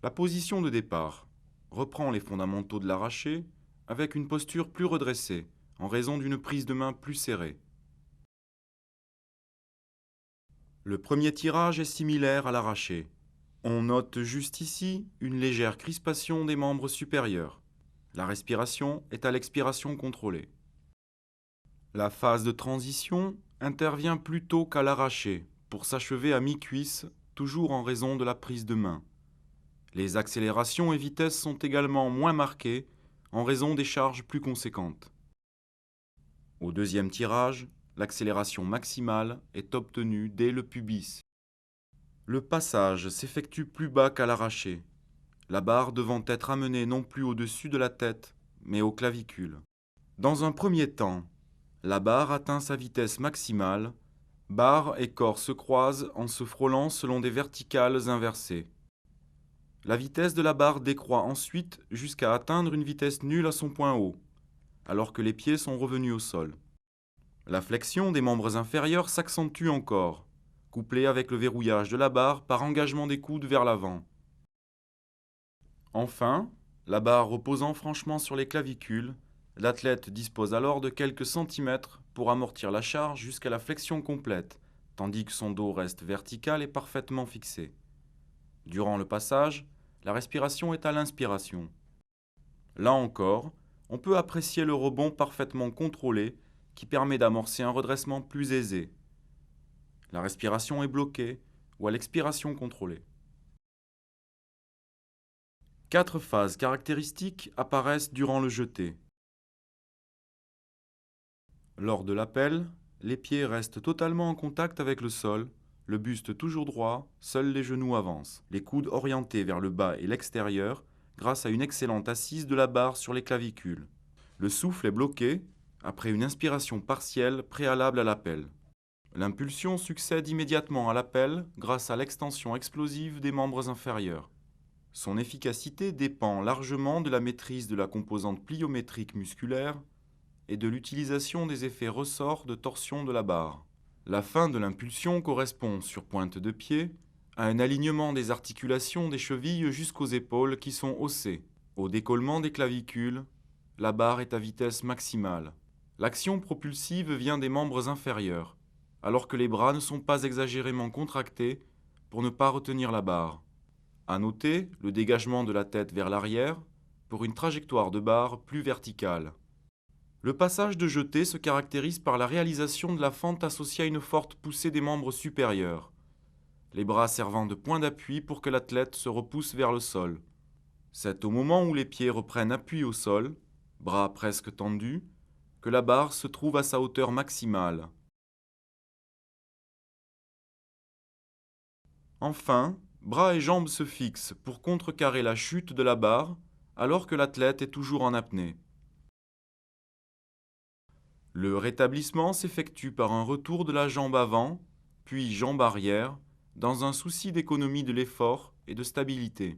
La position de départ reprend les fondamentaux de l'arraché avec une posture plus redressée en raison d'une prise de main plus serrée. Le premier tirage est similaire à l'arraché. On note juste ici une légère crispation des membres supérieurs. La respiration est à l'expiration contrôlée. La phase de transition intervient plus tôt qu'à l'arraché pour s'achever à mi-cuisse, toujours en raison de la prise de main. Les accélérations et vitesses sont également moins marquées en raison des charges plus conséquentes. Au deuxième tirage, l'accélération maximale est obtenue dès le pubis. Le passage s'effectue plus bas qu'à l'arraché, la barre devant être amenée non plus au-dessus de la tête, mais aux clavicules. Dans un premier temps, la barre atteint sa vitesse maximale, barre et corps se croisent en se frôlant selon des verticales inversées. La vitesse de la barre décroît ensuite jusqu'à atteindre une vitesse nulle à son point haut, alors que les pieds sont revenus au sol. La flexion des membres inférieurs s'accentue encore, couplée avec le verrouillage de la barre par engagement des coudes vers l'avant. Enfin, la barre reposant franchement sur les clavicules, l'athlète dispose alors de quelques centimètres pour amortir la charge jusqu'à la flexion complète, tandis que son dos reste vertical et parfaitement fixé. Durant le passage, la respiration est à l'inspiration. Là encore, on peut apprécier le rebond parfaitement contrôlé qui permet d'amorcer un redressement plus aisé. La respiration est bloquée ou à l'expiration contrôlée. 4 phases caractéristiques apparaissent durant le jeté. Lors de l'appel, les pieds restent totalement en contact avec le sol, le buste toujours droit, seuls les genoux avancent, les coudes orientés vers le bas et l'extérieur grâce à une excellente assise de la barre sur les clavicules. Le souffle est bloqué après une inspiration partielle préalable à l'appel. L'impulsion succède immédiatement à l'appel grâce à l'extension explosive des membres inférieurs. Son efficacité dépend largement de la maîtrise de la composante pliométrique musculaire et de l'utilisation des effets ressorts de torsion de la barre. La fin de l'impulsion correspond, sur pointe de pied, à un alignement des articulations des chevilles jusqu'aux épaules qui sont haussées. Au décollement des clavicules, la barre est à vitesse maximale. L'action propulsive vient des membres inférieurs, alors que les bras ne sont pas exagérément contractés pour ne pas retenir la barre. À noter le dégagement de la tête vers l'arrière pour une trajectoire de barre plus verticale. Le passage de jeté se caractérise par la réalisation de la fente associée à une forte poussée des membres supérieurs, les bras servant de point d'appui pour que l'athlète se repousse vers le sol. C'est au moment où les pieds reprennent appui au sol, bras presque tendus, que la barre se trouve à sa hauteur maximale. Enfin, bras et jambes se fixent pour contrecarrer la chute de la barre alors que l'athlète est toujours en apnée. Le rétablissement s'effectue par un retour de la jambe avant, puis jambe arrière, dans un souci d'économie de l'effort et de stabilité.